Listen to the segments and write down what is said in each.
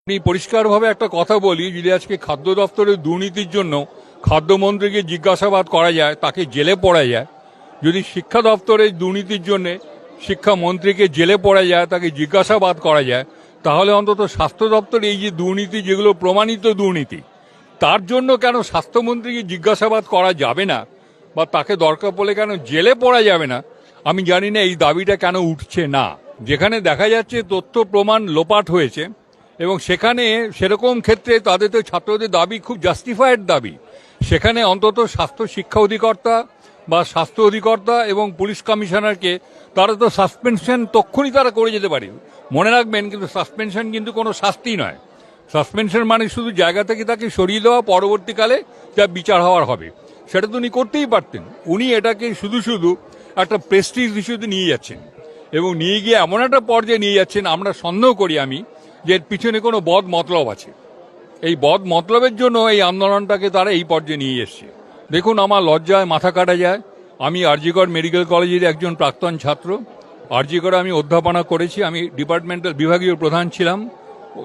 আমি পরিষ্কারভাবে একটা কথা বলি, যদি আজকে খাদ্য দপ্তরের দুর্নীতির জন্য খাদ্যমন্ত্রীকে জিজ্ঞাসাবাদ করা যায়, তাকে জেলে পড়া যায়, যদি শিক্ষা দপ্তরের দুর্নীতির জন্য শিক্ষামন্ত্রীকে জেলে পড়া যায়, তাকে জিজ্ঞাসাবাদ করা যায়, তাহলে অন্তত স্বাস্থ্য দপ্তর এই যে দুর্নীতি, যেগুলো প্রমাণিত দুর্নীতি, তার জন্য কেন স্বাস্থ্যমন্ত্রীকে জিজ্ঞাসাবাদ করা যাবে না, বা তাকে দরকার পড়লে কেন জেলে পড়া যাবে না? আমি জানি না এই দাবিটা কেন উঠছে না। যেখানে দেখা যাচ্ছে তথ্য প্রমাণ লোপাট হয়েছে, এবং সেখানে সেরকম ক্ষেত্রে তাদের তো ছাত্রদের দাবি খুব জাস্টিফাইড দাবি, সেখানে অন্তত স্বাস্থ্য শিক্ষা অধিকর্তা বা স্বাস্থ্য অধিকর্তা এবং পুলিশ কমিশনারকে তারা তো সাসপেনশন তক্ষুনি তারা করে যেতে পারে। মনে রাখবেন, কিন্তু সাসপেনশন কিন্তু কোনো শাস্তি নয়। সাসপেনশন মানে শুধু জায়গা থেকে তাকে সরিয়ে দেওয়া, পরবর্তীকালে যা বিচার হওয়ার হবে সেটা তো উনি করতেই পারতেন। উনি এটাকে শুধু শুধু একটা প্রেস্টিজ ইস্যুতে নিয়ে যাচ্ছেন, এবং নিয়ে গিয়ে এমন একটা পর্যায়ে নিয়ে যাচ্ছেন, আমরা সন্দেহ করি আমি যে এর পিছনে কোনো বদ মতলব আছে। এই বদ মতলবের জন্য এই আন্দোলনটাকে তারা এই পর্যায়ে নিয়ে এসছে। দেখুন, আমার লজ্জায় মাথা কাটা যায়। আমি আরজিকর মেডিকেল কলেজের একজন প্রাক্তন ছাত্র। আরজিকরে আমি অধ্যাপনা করেছি, আমি ডিপার্টমেন্টাল বিভাগীয় প্রধান ছিলাম,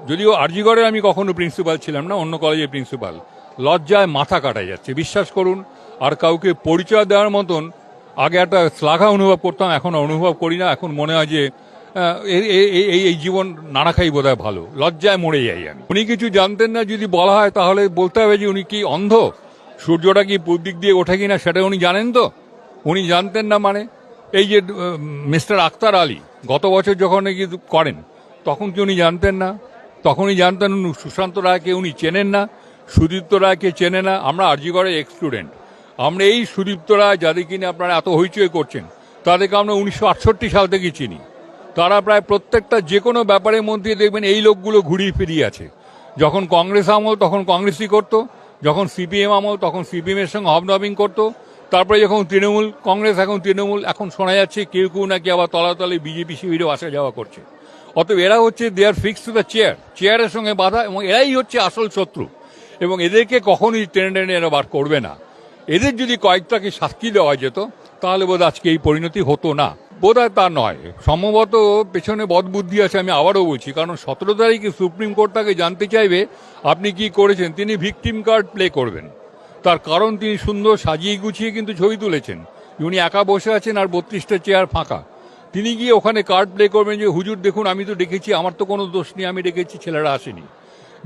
যদিও আরজিকরে আমি কখনো প্রিন্সিপাল ছিলাম না, অন্য কলেজের প্রিন্সিপাল। লজ্জায় মাথা কাটা যাচ্ছে, বিশ্বাস করুন। আর কাউকে পরিচয় দেওয়ার মতন আগে একটা শ্লাঘা অনুভব করতাম, এখন অনুভব করি না। এখন মনে হয় যে এই জীবন নানা খাই বোধ হয় ভালো। লজ্জায় মরে যাই আমি। উনি কিছু জানতেন না যদি বলা হয়, তাহলে বলতে হবে যে উনি কি অন্ধ? সূর্যটা কি পূর্ব দিক দিয়ে ওঠে কিনা সেটা উনি জানেন তো? উনি জানতেন না মানে? এই যে মিস্টার আক্তার আলী গত বছর যখন করেন, তখন কি উনি জানতেন না? তখনই জানতেন। সুশান্ত রায়কে উনি চেনেন না, সুদীপ্ত রায়কে চেনে না। আমরা আরজিকরের এক্স স্টুডেন্ট। আমরা এই সুদীপ্ত রায়, যাদের কিনে আপনারা এত হইচই করছেন, তাদেরকে আমরা 1968 সাল থেকে চিনি। তারা প্রায় প্রত্যেকটা যে কোনো ব্যাপারের মধ্যে দেখবেন এই লোকগুলো ঘুরিয়ে ফিরিয়ে আছে। যখন কংগ্রেস আমল তখন কংগ্রেসই করতো, যখন সিপিএম আমল তখন সিপিএমের সঙ্গে হবনবিং করতো, তারপরে যখন তৃণমূল কংগ্রেস, এখন তৃণমূল, এখন শোনা যাচ্ছে কেউ কেউ নাকি আবার তলাতলে বিজেপি শিবিরেও আসা যাওয়া করছে। অতএব এরা হচ্ছে দে আর ফিক্স টু দ্য চেয়ারের সঙ্গে বাধা, এবং এরাই হচ্ছে আসল শত্রু। এবং এদেরকে কখনোই টেনে টেনে এরা বার করবে না। এদের যদি কয়েকটাকে শাস্তি দেওয়া যেত, তাহলে বোধ আজকে এই পরিণতি হতো না। বোধ হয় তা নয়, সম্ভবত পেছনে বদবুদ্ধি আছে। আমি আবারও বলছি, কারণ 17 তারিখে সুপ্রিম কোর্ট তাকে জানতে চাইবে আপনি কি করেছেন। তিনি ভিকটিম কার্ড প্লে করবেন, তার কারণ তিনি সুন্দর সাজিয়ে গুছিয়ে কিন্তু ছবি তুলেছেন। উনি একা বসে আছেন আর 32টা চেয়ার ফাঁকা। তিনি গিয়ে ওখানে কার্ড প্লে করবেন যে হুজুর দেখুন, আমি তো ডেকেছি, আমার তো কোনো দোষ নেই, আমি ডেকেছি, ছেলেরা আসেনি।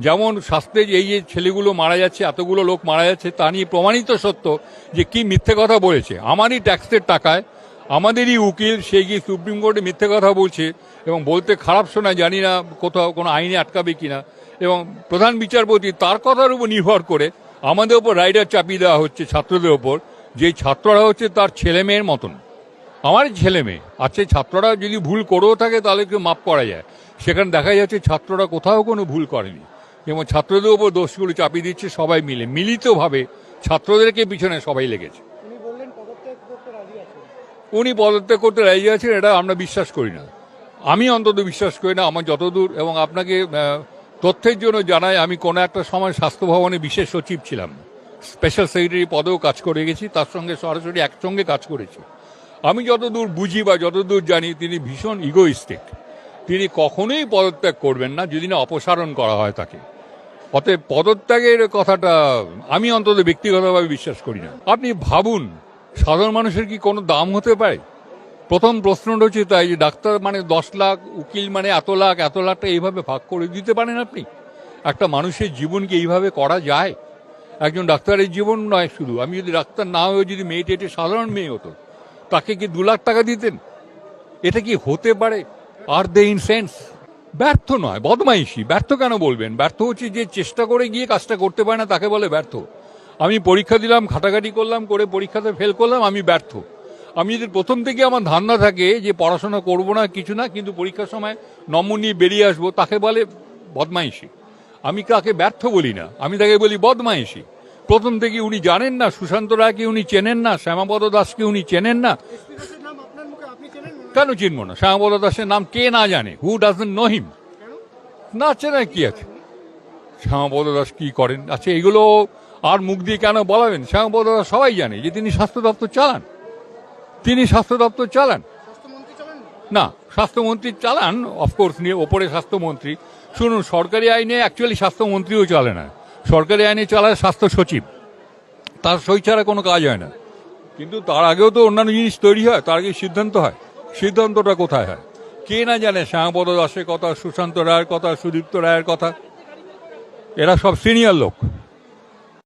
যেমন শাস্ত্রে এই যে ছেলেগুলো মারা যাচ্ছে, এতগুলো লোক মারা যাচ্ছে, তা নিয়ে প্রমাণিত সত্য যে কি মিথ্যে কথা বলেছে। আমারই ট্যাক্সের টাকায় আমাদেরই উকিল সে গিয়ে সুপ্রিম কোর্টে মিথ্যে কথা বলছে, এবং বলতে খারাপ শোনা, জানি না কোথাও কোনো আইনে আটকাবে কিনা। এবং প্রধান বিচারপতি তার কথার উপর নির্ভর করে আমাদের ওপর রাইডার চাপিয়ে দেওয়া হচ্ছে ছাত্রদের ওপর, যে ছাত্ররা হচ্ছে তার ছেলে মেয়ের মতন। আমারই ছেলে মেয়ে আছে। ছাত্ররা যদি ভুল করেও থাকে তাহলে কেউ মাপ করা যায়। সেখানে দেখা যাচ্ছে ছাত্ররা কোথাও কোনো ভুল করেনি, এবং ছাত্রদের উপর দোষগুলো চাপিয়ে দিচ্ছে সবাই মিলে, মিলিতভাবে ছাত্রদেরকে পিছনে সবাই লেগেছে। উনি পদত্যাগ করতে রাজি আছেন, এটা আমরা বিশ্বাস করি না। আমি অন্তত বিশ্বাস করি না। আমার যতদূর, এবং আপনাকে তথ্যের জন্য জানাই, আমি কোনো একটা সময় স্বাস্থ্য ভবনে বিশেষ সচিব ছিলাম, স্পেশাল সেক্রেটারি পদেও কাজ করে গেছি, তার সঙ্গে সরাসরি একসঙ্গে কাজ করেছি। আমি যতদূর বুঝি বা যতদূর জানি, তিনি ভীষণ ইগোইস্টিক। তিনি কখনোই পদত্যাগ করবেন না যদি না অপসারণ করা হয় তাকে। অতএব পদত্যাগের কথাটা আমি অন্তত ব্যক্তিগতভাবে বিশ্বাস করি না। আপনি ভাবুন, সাধারণ মানুষের কি কোনো দাম হতে পারে? প্রথম প্রশ্নটা হচ্ছে তাই, যে ডাক্তার মানে 10 লাখ, উকিল মানে এত লাখটা এইভাবে ভাগ করে দিতে পারেন আপনি? একটা মানুষের জীবন কি এইভাবে করা যায়? একজন ডাক্তারের জীবন নয় শুধু, আমি যদি ডাক্তার না হয়ে যদি মেয়েটি একটি সাধারণ মেয়ে হতো, তাকে কি 2 লাখ টাকা দিতেন? এটা কি হতে পারে? আর দে ইন সেন্স? ব্যর্থ নয়, বদমাইশি। ব্যর্থ কেন বলবেন? ব্যর্থ হচ্ছে যে চেষ্টা করে গিয়ে কাজটা করতে পারে না, তাকে বলে ব্যর্থ। আমি পরীক্ষা দিলাম, খাটাখাটি করলাম, করে পরীক্ষাতে ফেল করলাম, আমি ব্যর্থ। আমি যদি প্রথম থেকে আমার ধারণা থাকে যে পড়াশোনা করব না, কিছু না, কিন্তু পরীক্ষার সময় নম্বর নিয়ে বেরিয়ে আসবো, তাকে বলে বদমাইশি। আমি কাকে ব্যর্থ বলি না, আমি তাকে বলি বদমাইশি। প্রথম থেকে উনি জানেন না সুশান্ত রায়কে, উনি চেনেন না শ্যামাপদ দাসকে, উনি চেনেন না। কেন চিনব না? শ্যামাপদ দাসের নাম কে না জানে? Who doesn't know him? না চেনা কি আছে? শ্যামাপদ দাস কি করেন? আচ্ছা, এগুলো আর মুখ দিয়ে কেন বলাবেন? শ্যামাপদ দাস সবাই জানে যে তিনি স্বাস্থ্য দপ্তর চালান। তিনি স্বাস্থ্য দপ্তর চালান না, স্বাস্থ্যমন্ত্রী চালান, অফকোর্স, নিয়ে ওপরে স্বাস্থ্যমন্ত্রী। শুনুন, সরকারি আইনে অ্যাকচুয়ালি স্বাস্থ্যমন্ত্রীও চলে না, সরকারি আইনে চালায় স্বাস্থ্য সচিব, তার সই ছাড়া কোনো কাজ হয় না। কিন্তু তার আগেও তো অন্যান্য জিনিস তৈরি হয়, তার আগে সিদ্ধান্ত হয়। সিদ্ধান্তটা কোথায় হয়? কে না জানে শ্যামাপদ দাসের কথা, সুশান্ত রায়ের কথা, সুদীপ্ত রায়ের কথা, এরা সব সিনিয়র লোক।